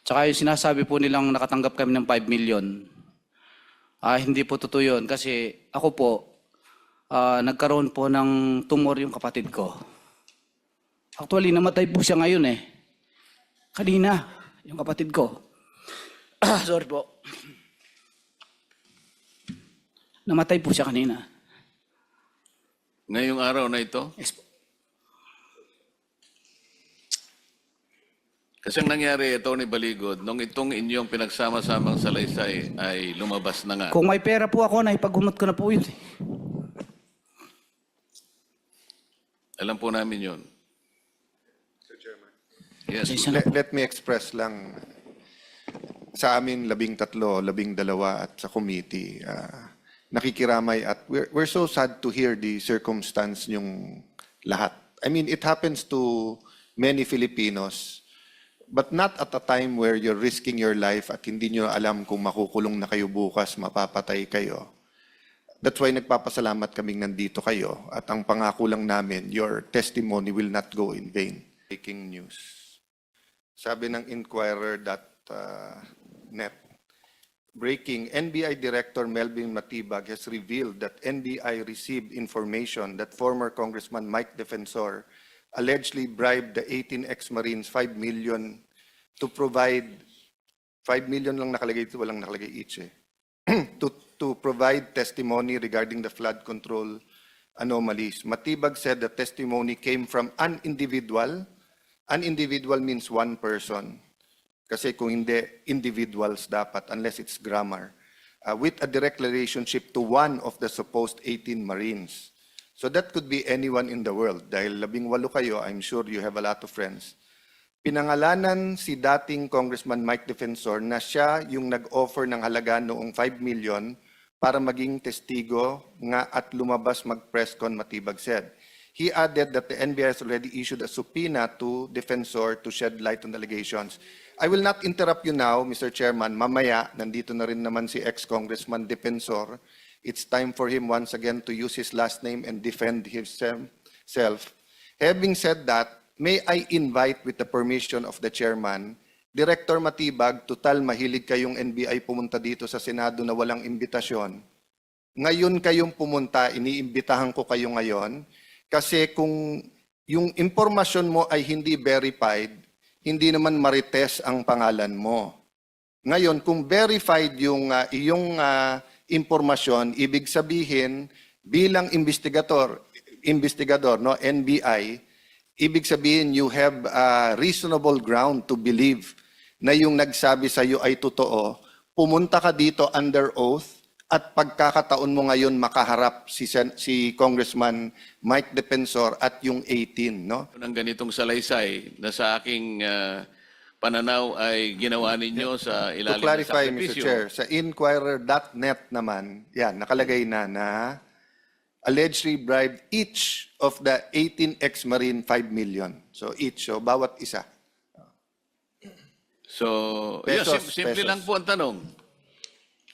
Tsaka yung sinasabi po nilang nakatanggap kami ng 5 million, hindi po totoo yun. Kasi ako po, nagkaroon po ng tumor yung kapatid ko. Actually, namatay po siya ngayon eh. Kanina, yung kapatid ko. Sorry po. Namatay po siya kanina. Ngayong araw na ito? Yes po. Kasi ang nangyari, Atty. Baligod, nung itong inyong pinagsama-samang salaysay ay lumabas na nga. Kung may pera po ako, naipagumot ko na po yun. Alam po namin yun. Yes. Let me express lang sa amin 13, 12 at sa committee. Nakikiramay at we're so sad to hear the circumstance yung lahat. I mean, it happens to many Filipinos, but not at a time where you're risking your life at hindi nyo alam kung makukulong na kayo bukas, mapapatay kayo. That's why nagpapasalamat kaming nandito kayo at ang pangako lang namin, your testimony will not go in vain. Breaking news. Sabi ng Inquirer.net, breaking, NBI Director Melvin Matibag has revealed that NBI received information that former Congressman Mike Defensor allegedly bribed the 18 ex-Marines 5 million to provide, 5 million lang nakalagay ito, walang nakalagay each to provide testimony regarding the flood control anomalies. Matibag said the testimony came from an individual. An individual means one person. Kasi kung hindi, individuals dapat, unless it's grammar. With a direct relationship to one of the supposed 18 Marines. So that could be anyone in the world. Dahil 18 kayo, I'm sure you have a lot of friends. Pinangalanan si dating Congressman Mike Defensor na siya yung nag-offer ng halaga noong 5 million para maging testigo nga at lumabas mag-press con, Matibag said. He added that the NBI has already issued a subpoena to Defensor to shed light on the allegations. I will not interrupt you now, Mr. Chairman. Mamaya, nandito na rin naman si ex-Congressman Defensor. It's time for him once again to use his last name and defend himself. Having said that, may I invite with the permission of the Chairman, Director Matibag, total mahilig kayong NBI pumunta dito sa Senado na walang imbitasyon. Ngayon kayong pumunta, iniimbitahan ko kayo ngayon. Kasi kung yung impormasyon mo ay hindi verified, hindi naman marites ang pangalan mo. Ngayon, kung verified yung iyong impormasyon, ibig sabihin bilang investigador, no, NBI, ibig sabihin you have reasonable ground to believe na yung nagsabi sa iyo ay totoo. Pumunta ka dito under oath. At pagkakataon mo ngayon makaharap si Congressman Mike Defensor at yung 18, no? Ng ganitong salaysay na sa aking pananaw ay ginawa ninyo sa ilalim To clarify, ng Mr. sakripisyo. Chair, sa Inquirer.net naman, yan, nakalagay na allegedly bribed each of the 18 ex-Marine 5 million. So each, so bawat isa. So, Pesos, simple pesos. lang po ang tanong.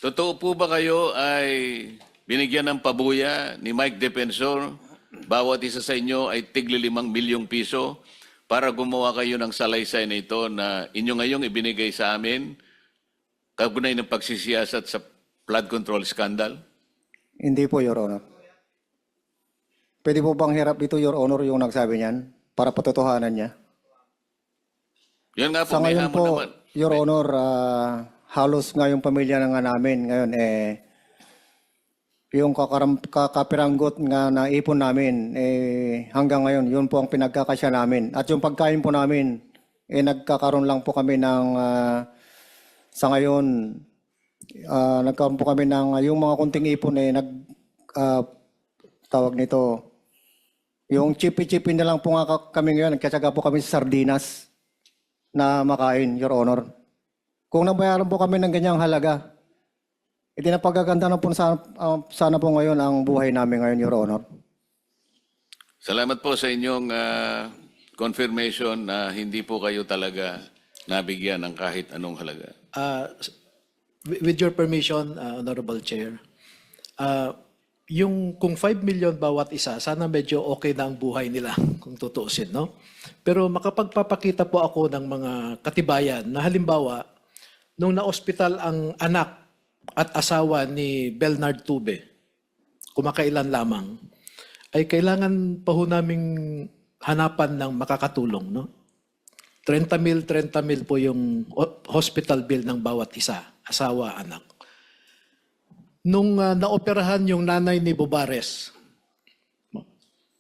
Totoo po ba kayo ay binigyan ng pabuya ni Mike Defensor, bawat isa sa inyo ay tigli 5 milyong piso para gumawa kayo ng salaysay na ito na inyo ngayong ibinigay sa amin kaugnay ng pagsisiyasat sa flood control scandal? Hindi po, Your Honor. Pwede po bang hirap dito, Your Honor, yung nagsabi niyan para patotohanan niya? Yan nga po, Sa may ngayon hamon po, naman. Your Honor, halos nga yung pamilya na nga namin ngayon, yung kakapiranggot nga na ipon namin, hanggang ngayon, yun po ang pinagkakasya namin. At yung pagkain po namin, nagkakaroon lang po kami ng, sa ngayon, nagkaroon po kami ng, yung mga kunting ipon, tawag nito, yung chipi-chipi na lang po nga kami ngayon, nagkatsaga po kami sa sardinas na makain, Your Honor. Kung nabayaran po kami ng ganyang halaga, napagaganda na po sana po ngayon ang buhay namin ngayon, Your Honor. Salamat po sa inyong confirmation na hindi po kayo talaga nabigyan ng kahit anong halaga. With your permission, Honorable Chair, yung kung 5 million bawat isa, sana medyo okay na ang buhay nila kung tutuusin, no? Pero makapagpapakita po ako ng mga katibayan na halimbawa, nung na-ospital ang anak at asawa ni Bernard Tube, kumakailan lamang, ay kailangan pa ho naming hanapan ng makakatulong, no? 30 mil po yung hospital bill ng bawat isa, asawa, anak. Nung naoperahan yung nanay ni Bobares,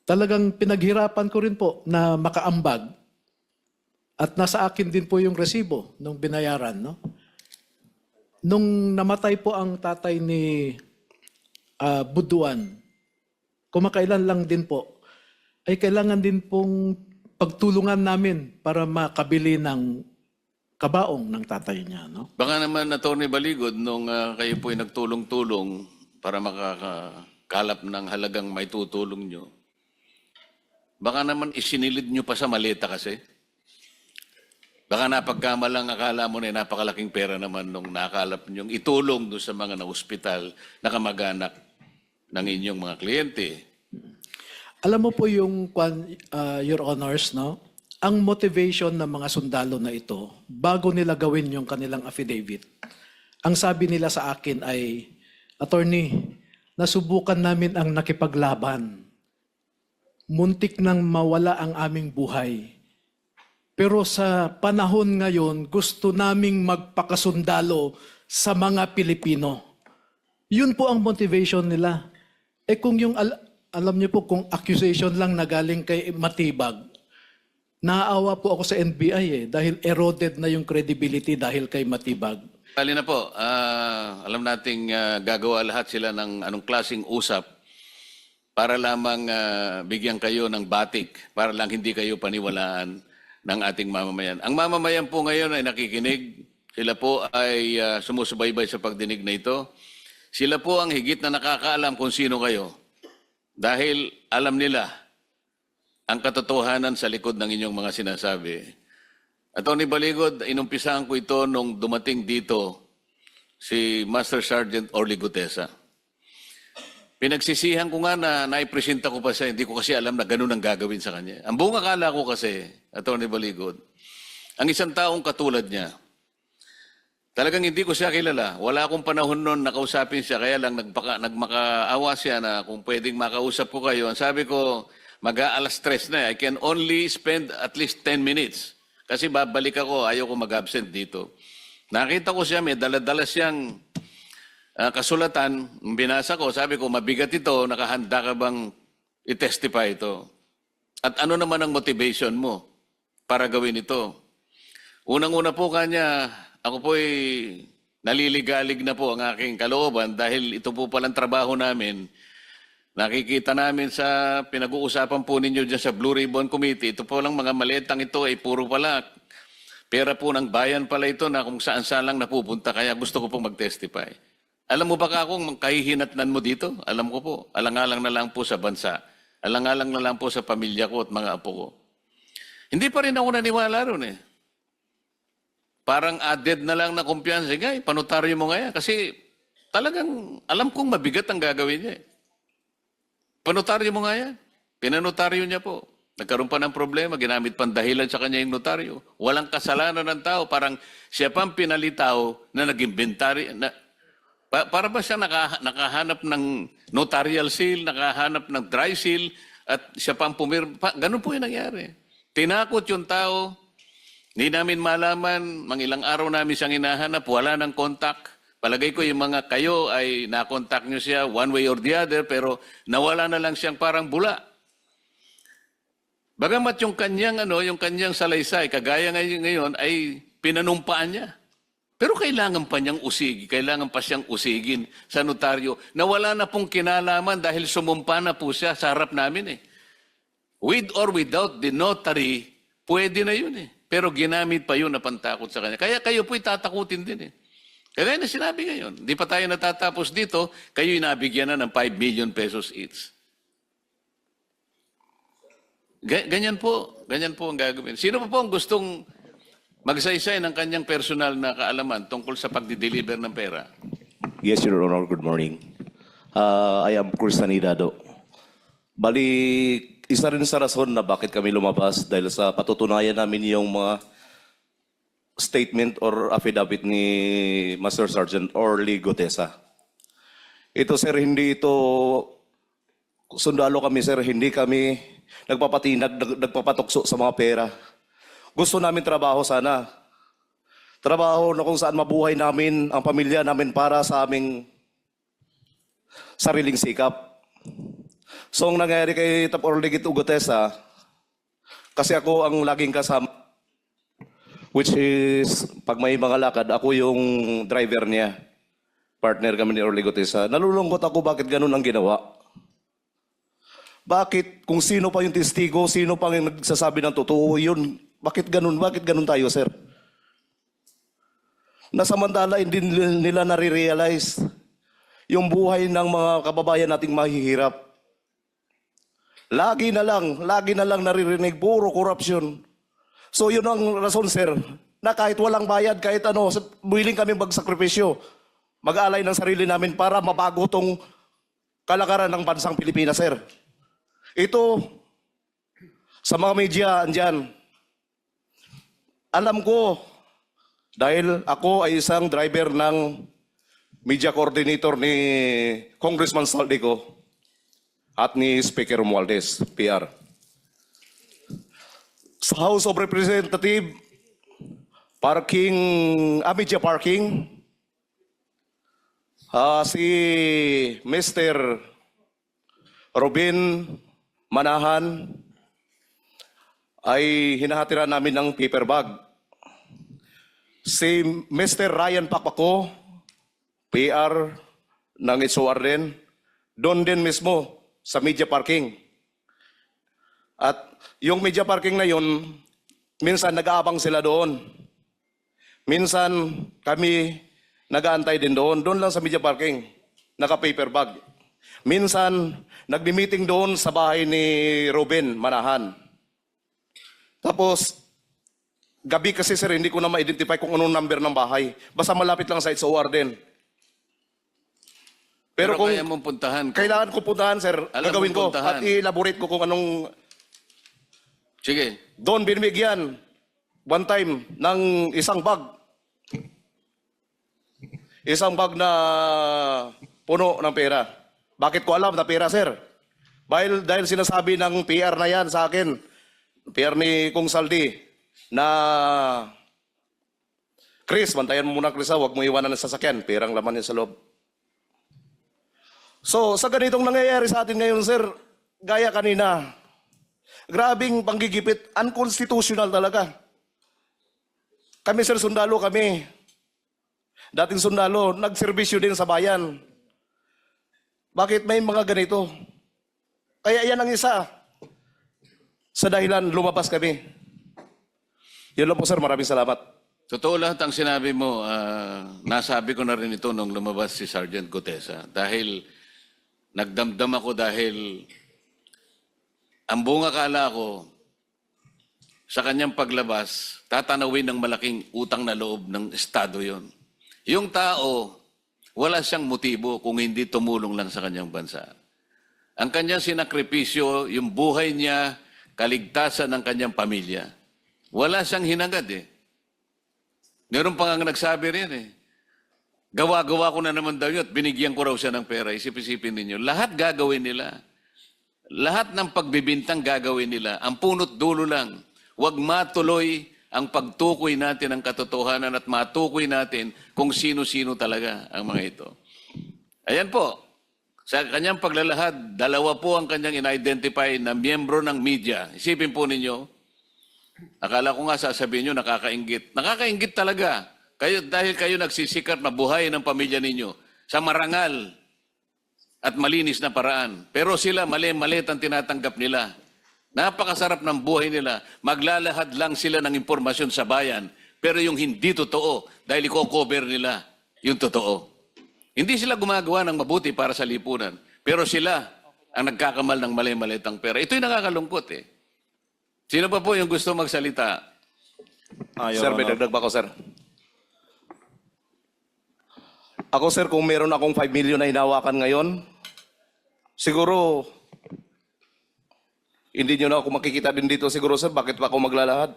talagang pinaghirapan ko rin po na makaambag at nasa akin din po yung resibo nung binayaran. No? Nung namatay po ang tatay ni Buduan, kumakailan lang din po, ay kailangan din pong pagtulungan namin para makabili ng kabaong ng tatay niya. No? Baka naman, Atty. Baligod, nung kayo po'y nagtulong-tulong para makakakalap ng halagang may tutulong nyo, baka naman isinilid nyo pa sa maleta kasi. Baka napagkamalang akala mo na napakalaking pera naman nung nakalap nyo itulong doon sa mga na-hospital na kamag-anak ng inyong mga kliyente. Alam mo po yung, Your Honors, no? Ang motivation ng mga sundalo na ito, bago nila gawin yung kanilang affidavit, ang sabi nila sa akin ay, Attorney, nasubukan namin ang nakipaglaban. Muntik nang mawala ang aming buhay. Pero sa panahon ngayon, gusto naming magpakasundalo sa mga Pilipino. Yun po ang motivation nila. Kung yung, alam niyo po, kung accusation lang na galing kay Matibag, naaawa po ako sa NBI dahil eroded na yung credibility dahil kay Matibag. Bali na po, alam nating gagawa lahat sila ng anong klaseng usap para lamang bigyan kayo ng batik, para lang hindi kayo paniwalaan ng ating mamamayan. Ang mamamayan po ngayon ay nakikinig. Sila po ay sumusubaybay sa pagdinig na ito. Sila po ang higit na nakakaalam kung sino kayo. Dahil alam nila ang katotohanan sa likod ng inyong mga sinasabi. Atty. Baligod, inumpisahan ko ito nung dumating dito si Master Sergeant Orly Gutesa. Pinagsisihan ko nga na naipresenta ko pa siya, hindi ko kasi alam na ganun ang gagawin sa kanya. Ang buong akala ko kasi, Atty. Baligod, ang isang taong katulad niya, talagang hindi ko siya kilala. Wala akong panahon noon na kausapin siya, kaya lang nagmakaawa siya na kung pwedeng makausap ko kayo. Ang sabi ko, mag-aalas 3 na. I can only spend at least 10 minutes. Kasi babalik ako, ayaw ko mag-absent dito. Nakita ko siya, may dala-dala siyang kasulatan. Binasa ko, sabi ko, mabigat ito, nakahanda ka bang i-testify ito? At ano naman ang motivation mo para gawin ito? Unang-una po kanya, ako po'y naliligalig na po ang aking kalooban dahil ito po palang trabaho namin. Nakikita namin sa pinag-uusapan po ninyo dyan sa Blue Ribbon Committee, ito po lang mga maliitang ito ay puro pala pera po ng bayan pala ito na kung saan-saan lang napupunta, kaya gusto ko pong mag-testify. Alam mo ba ka kung kahihinatnan mo dito? Alam ko po, alang-alang na lang po sa bansa, alang-alang na lang po sa pamilya ko at mga apo ko. Hindi pa rin ako naniwala ron eh. Parang added na lang na kumpiyansa, panotaryo mo nga yan, kasi talagang alam kong mabigat ang gagawin niya eh. Panotaryo mo nga yan. Pinanotaryo niya po. Nagkaroon pa ng problema, ginamit pang dahilan sa kanya yung notaryo. Walang kasalanan ng tao, parang siya pang pinalitaw na nag-inventary. Para ba siya nakahanap ng notarial seal, nakahanap ng dry seal, at siya pang pumirma. Ganun po yung nangyari. Tinakot yung tao, hindi namin malaman, mangilang araw namin siyang hinahanap, wala ng contact. Palagay ko yung mga kayo ay nakontak nyo siya one way or the other, pero nawala na lang siyang parang bula. Bagamat yung kanyang salaysay, kagaya ngayon ay pinanumpaan niya. Pero kailangan pa niyang kailangan pa siyang usigin sa notaryo na wala na pong kinalaman dahil sumumpa na po siya sa harap namin eh. With or without the notary, pwede na yun eh. Pero ginamit pa yun na pantakot sa kanya. Kaya kayo po'y tatakutin din eh. Kaya na sinabi ngayon, di pa tayo natatapos dito, kayo'y nabigyan na ng 5 million pesos each. Ganyan po ang gagawin. Sino pa po ang gustong magsaysay ng kanyang personal na kaalaman tungkol sa pagdi-deliver ng pera? Yes, Your Honor. Good morning. I am Crisanidado. Bali, isa rin sa rason na bakit kami lumabas dahil sa patutunayan namin yung mga statement or affidavit ni Master Sergeant Orly Gutesa. Ito sir, hindi ito sundalo kami sir, hindi kami nagpapatukso sa mga pera. Gusto namin trabaho sana. Trabaho na kung saan mabuhay namin, ang pamilya namin para sa aming sariling sikap. So ang nangyari kay Tap Orly Gutesa, kasi ako ang laging kasama, which is pag may mga lakad, ako yung driver niya. Partner kami ni Orly Gutesa. Nalulungkot ako bakit ganun ang ginawa. Bakit kung sino pa yung testigo, sino pa yung nagsasabi ng totoo, yun, bakit ganun tayo sir? Nasamantala hindi nila nare-realize yung buhay ng mga kababayan nating mahihirap. Lagi na lang naririnig, puro korupsyon. So yun ang rason, sir, na kahit walang bayad, kahit ano, willing kami magsakripisyo, mag-alay ng sarili namin para mabago tong kalakaran ng bansang Pilipinas, sir. Ito, sa mga media, andyan, alam ko, dahil ako ay isang driver ng media coordinator ni Congressman Saldico, at ni Speaker Romualdez, PR. Sa House of Representatives, media parking, si Mr. Robin Manahan ay hinahatiran namin ng paper bag. Si Mr. Ryan Pakpako, PR ng SOR din, doon din mismo sa media parking. At yung media parking na yun, minsan nag-aabang sila doon. Minsan kami nag-aantay din doon lang sa media parking, naka-paper bag. Minsan nagbi-meeting doon sa bahay ni Robin Manahan. Tapos, gabi kasi sir, hindi ko na ma-identify kung anong number ng bahay. Basta malapit lang sa SOR din. Pero kung kaya mong puntahan. kailangan ko puntahan, sir, Alam gagawin mong ko puntahan. at i-elaborate ko kung anong Sige. doon binibigyan one time ng isang bag. Isang bag na puno ng pera. Bakit ko alam na pera, sir? Dahil sinasabi ng PR na yan sa akin, PR ni Kung Saldi, na Chris, bantayan mo muna Chris, huwag mo iwanan ng sasakyan, perang laman yan sa loob. So, sa ganitong nangyayari sa atin ngayon, sir, gaya kanina, grabing panggigipit, unconstitutional talaga. Kami, sir, sundalo kami. Dating sundalo, nagserbisyo din sa bayan. Bakit may mga ganito? Kaya yan ang isa sa dahilan lumabas kami. Yun lang po, sir. Maraming salamat. Totoo lahat ang sinabi mo. Nasabi ko na rin ito nung lumabas si Sergeant Gutesa. Dahil nagdamdam ako dahil ang buong akala ko sa kanyang paglabas, tatanawin ng malaking utang na loob ng Estado yon. Yung tao, wala siyang motibo kung hindi tumulong lang sa kanyang bansa. Ang kanyang sinakripisyo, yung buhay niya, kaligtasan ng kanyang pamilya. Wala siyang hinagad eh. Meron pa nga nagsabi rin eh. Gawa-gawa ko na naman daw yun at binigyan ko raw siya ng pera. Isip-isipin ninyo. Lahat gagawin nila. Lahat ng pagbibintang gagawin nila. Ang punot dulo lang. Huwag matuloy ang pagtukoy natin ng katotohanan at matukoy natin kung sino-sino talaga ang mga ito. Ayan po. Sa kanyang paglalahad, dalawa po ang kanyang in-identify na miyembro ng media. Isipin po ninyo, akala ko nga sasabihin nyo, nakakaingit. Nakakaingit talaga. Dahil kayo nagsisikat na buhay ng pamilya ninyo sa marangal at malinis na paraan. Pero sila, mali-malit ang tinatanggap nila. Napakasarap ng buhay nila. Maglalahad lang sila ng impormasyon sa bayan. Pero yung hindi totoo, dahil i-cover nila yung totoo. Hindi sila gumagawa ng mabuti para sa lipunan. Pero sila ang nagkakamal ng mali-malit ang pera. Ito'y nakakalungkot eh. Sino pa po yung gusto magsalita? Sir, may dagdag ba ako, sir? Ako, sir, kung meron akong 5 million na hinawakan ngayon, siguro, hindi nyo na ako makikita din dito siguro, sir. Bakit pa ako maglalahad?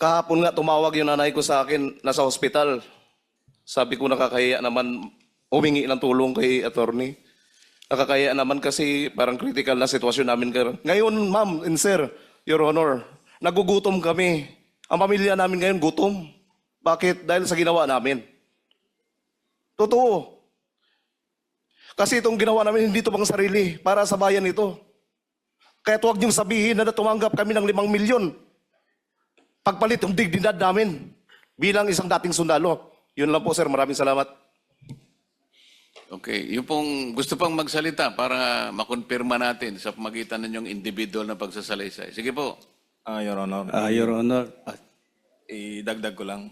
Kahapon nga tumawag yung nanay ko sa akin, nasa hospital. Sabi ko nakakahiya naman humingi ng tulong kay attorney. Nakakahiya naman kasi parang critical na sitwasyon namin. Ngayon, ma'am and sir, Your Honor, nagugutom kami. Ang pamilya namin ngayon gutom. Bakit? Dahil sa ginawa namin. Totoo. Kasi itong ginawa namin hindi ito pang sarili, para sa bayan ito. Kaya huwag niyong sabihin na tumanggap kami ng 5 milyon. Pagpalit yung dignidad namin bilang isang dating sundalo. Yun lang po, sir. Maraming salamat. Okay, yung pong gusto pang magsalita para makonfirma natin sa pamagitan ninyong individual na pagsasalaysay. Sige po. Your Honor, Your Honor, idagdag ko lang.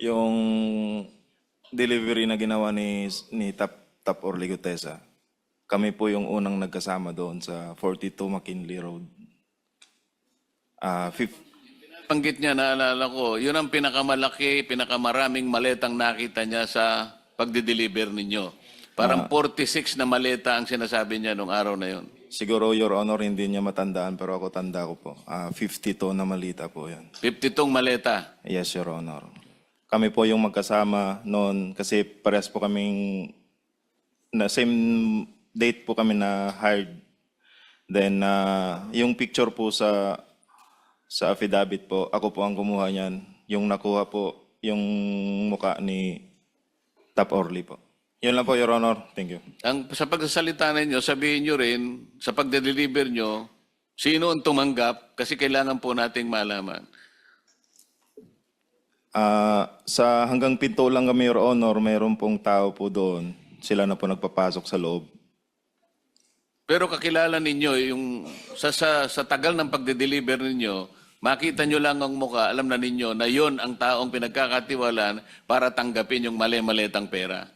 Yung delivery na ginawa ni Tap Orly Gutesa, kami po yung unang nagkasama doon sa 42 McKinley Road. Panggit niya, naalala ko, yun ang pinakamalaki, pinakamaraming maletang nakita niya sa pagdi-deliver ninyo. Parang 46 na maleta ang sinasabi niya nung araw na yun. Siguro, Your Honor, hindi niya matandaan, pero ako tanda ko po. 52 na malita po yan. 52 maleta. Yes, Your Honor. Kami po yung magkasama noon kasi parehas po kaming na same date po kami na hired. Then yung picture po sa affidavit po, ako po ang kumuha niyan. Yung nakuha po yung mukha ni Tap Orly po. Yun lang po, Your Honor. Thank you. Sa pagsasalita ninyo, sabihin nyo rin, sa pagde-deliver nyo, sino ang tumanggap kasi kailangan po nating malaman. Sa hanggang pinto lang kami, Your Honor, mayroon pong tao po doon. Sila na po nagpapasok sa loob. Pero kakilala ninyo, yung sa tagal ng pagde-deliver ninyo, makita nyo lang ang mukha, alam na ninyo na yon ang taong pinagkakatiwalaan para tanggapin yung mali-malitang pera.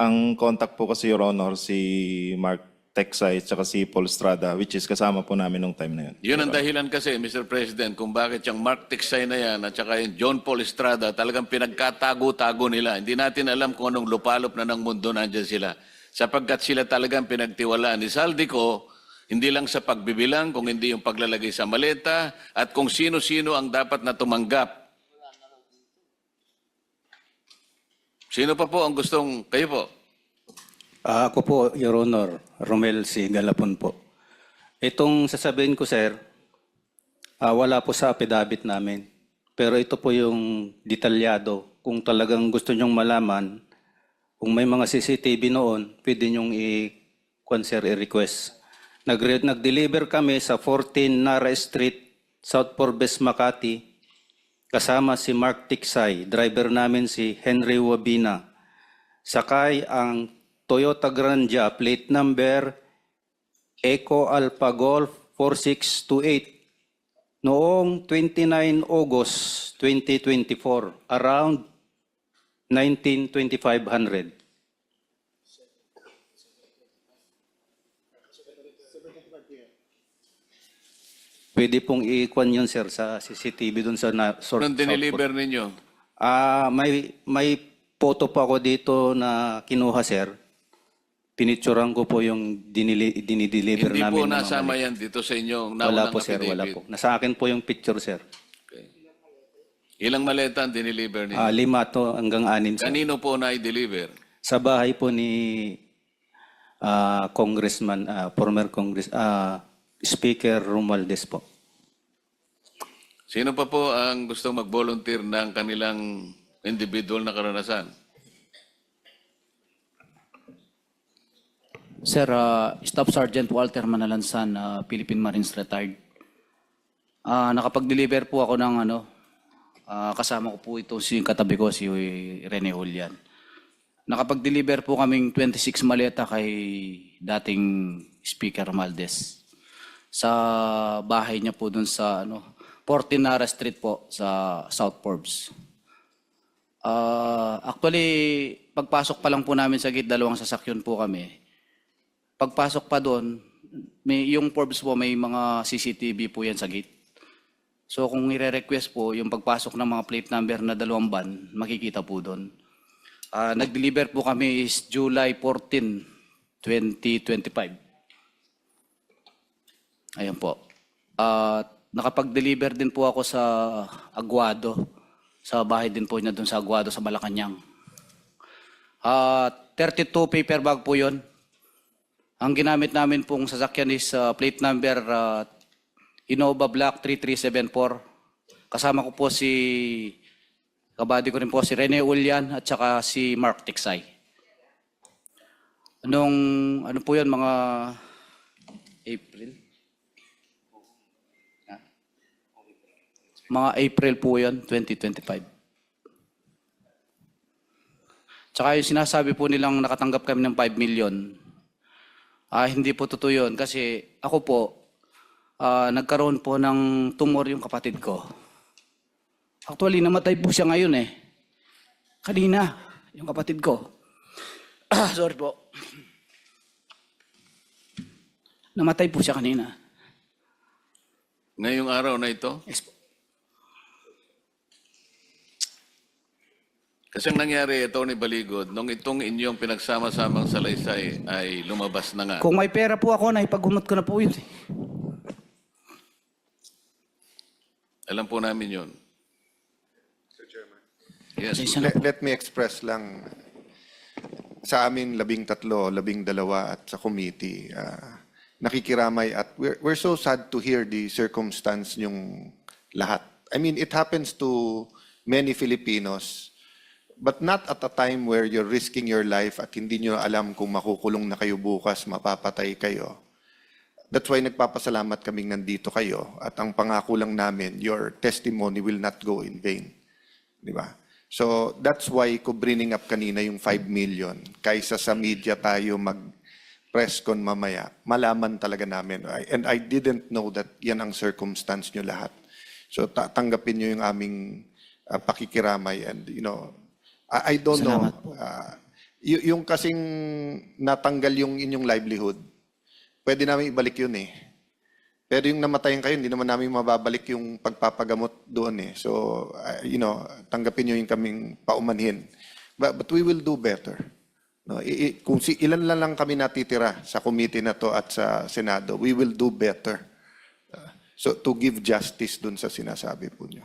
Ang contact po kasi, Your Honor, si Mark Texay at si Paul Estrada, which is kasama po namin nung time na yun. Yun ang dahilan kasi, Mr. President, kung bakit yung Mark Texay na yan at saka yung John Paul Estrada talagang pinagkatago-tago nila. Hindi natin alam kung anong lupalop na ng mundo nandyan sila. Sapagkat sila talagang pinagtiwalaan ni Saldico, hindi lang sa pagbibilang, kung hindi yung paglalagay sa maleta, at kung sino-sino ang dapat na tumanggap. Sino pa po ang gustong, kayo po? Ako po, Your Honor, Romel C. Galapon po. Itong sasabihin ko, sir, wala po sa affidavit namin. Pero ito po yung detalyado. Kung talagang gusto nyong malaman, kung may mga CCTV noon, pwede nyong i-request. Nag-deliver kami sa 14 Nara Street, South Forbes, Makati. Kasama si Mark Tiksay, driver namin si Henry Wabina. Sakay ang Toyota Grandia, plate number Eco Alpha Golf 4628 noong 29 August 2024, around 19:2500. Pwede pong i-kwan yun, sir, sa CCTV doon sa Anong dineliver ninyo? may photo pa ako dito na kinuha, sir. Pinicturean ko po yung dinideliver Hindi namin. po ng mga nasama maleta. yan dito sa inyong Wala naunang po, sir. Wala affidavit. po. Nasa akin po yung picture, sir. Okay. Ilang maleta ang dineliver ninyo? 5 to hanggang 6, sir. Kanino po na i-deliver? Sa bahay po ni Congressman, former Speaker Romualdez po. Sino pa po ang gustong mag-volunteer ng kanilang individual na karanasan? Sir, Staff Sergeant Walter Manalansan, Philippine Marines Retired. Nakapag-deliver po ako ng kasama ko po ito yung katabi ko, si Rene Julian. Nakapag-deliver po kaming 26 maleta kay dating Speaker Romualdez. Sa bahay niya po dun sa 14 Nara Street po sa South Forbes. Actually, pagpasok pa lang po namin sa gate, 2 sasakyan po kami. Pagpasok pa doon, yung Forbes po may mga CCTV po yan sa gate. So kung i-request po, yung pagpasok ng mga plate number na 2 van, makikita po doon. Nag-deliver po kami is July 14, 2025. Ayan po. Nakapag-deliver din po ako sa Aguado. Sa bahay din po niya doon sa Aguado sa Malacanang. 32 paper bag po yon. Ang ginamit namin pong sasakyan is plate number Innova Black 3374. Kasama ko po kabady ko rin po si Rene Ulian at saka si Mark Tiksay. Ano po yun, mga April? Mga April po yun, 2025. Tsaka yung sinasabi po nilang nakatanggap kami ng 5 million, hindi po totoo yun kasi ako po, nagkaroon po ng tumor yung kapatid ko. Actually, namatay po siya ngayon eh. Kanina, yung kapatid ko. Sorry po. Namatay po siya kanina. Ngayong araw na ito? Yes po. Kasi ang nangyari, Tony Baligod, nung itong inyong pinagsama-samang salaysay ay lumabas na nga. Kung may pera po ako, naipagumot ko na po yun. Alam po namin yun. Yes. Let me express lang sa amin 13, 12 at sa committee, nakikiramay at we're so sad to hear the circumstance yung lahat. I mean, it happens to many Filipinos, but not at a time where you're risking your life at hindi nyo alam kung makukulong na kayo bukas, mapapatay kayo. That's why nagpapasalamat kaming nandito kayo at ang pangako lang namin, your testimony will not go in vain. Di ba? So that's why ko bringing up kanina yung 5 million. Kaysa sa media tayo mag-press con mamaya, malaman talaga namin. And I didn't know that yan ang circumstance nyo lahat. So tanggapin nyo yung aming pakikiramay and I don't Salamat know. Yung kasing natanggal yung inyong livelihood, pwede namin ibalik yun eh. Pero yung namatayan kayo, hindi naman namin mababalik yung pagpapagamot doon eh. So, tanggapin nyo yung kaming paumanhin. But we will do better. No, kung ilan lang kami natitira sa committee na to at sa Senado, we will do better. So, to give justice doon sa sinasabi po nyo.